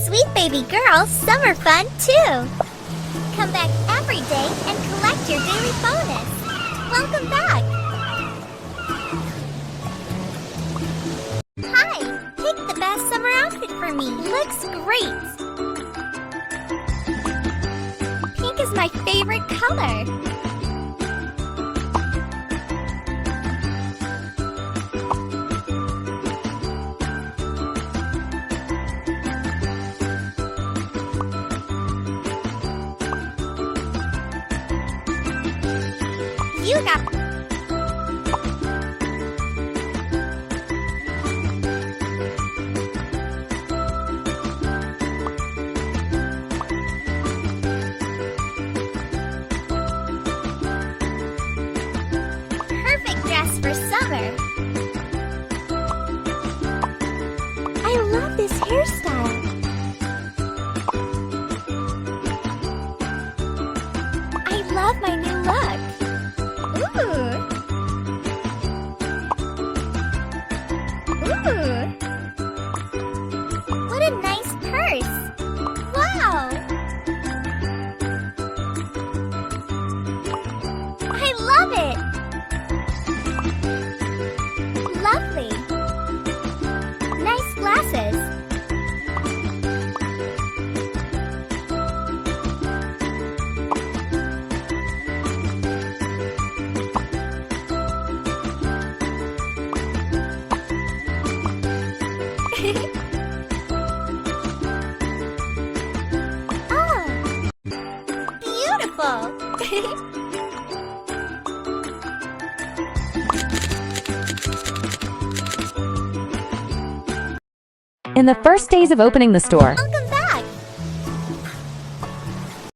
Sweet baby girl, summer fun too! Come back every day and collect your daily bonus. Welcome back! Hi! Pick the best summer outfit for me. Looks great! Pink is my favorite color. You got perfect dress for summer. I love this hairstyle. I love my new look. Ooh! What a nice purse! Wow! I love it! Lovely! Nice glasses! Oh, beautiful! In the first days of opening the store, Welcome back!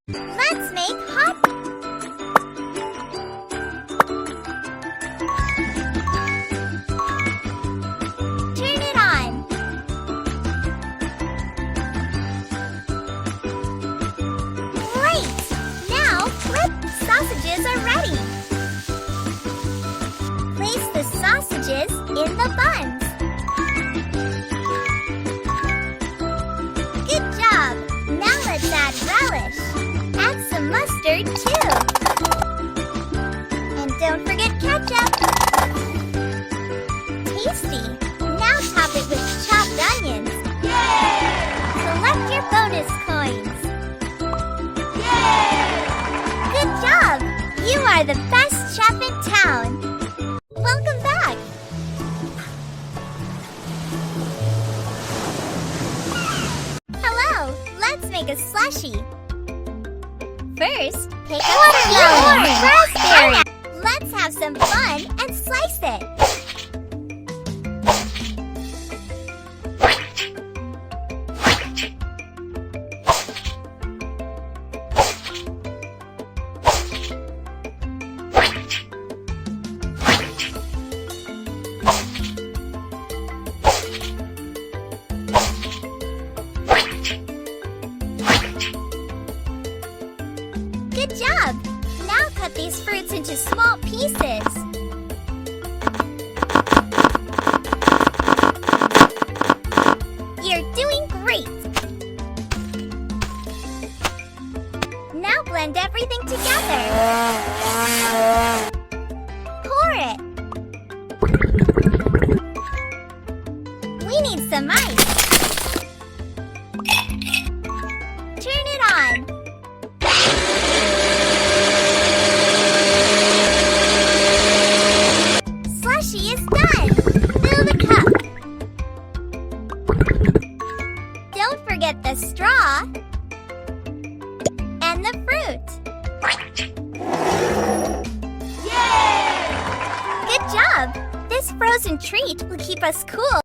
Let's make hot... Turn it on! Great! Now, flip! Sausages are ready! Place the sausages in the buns. Good job! Now let's add relish. Add some mustard too. And don't forget ketchup. Tasty! Now top it with chopped onions. Collect your bonus coins. Good job! You are the best chef in town. Welcome back! Hello! Let's make a slushie. First, pick a watermelon or raspberry. Let's have some fun and slice it. Good job! Now cut these fruits into small pieces. You're doing great! Now blend everything together. Pour it. We need some ice. Turn it on. Slushie is done! Fill the cup! Don't forget the straw and the fruit. Yay! Good job! This frozen treat will keep us cool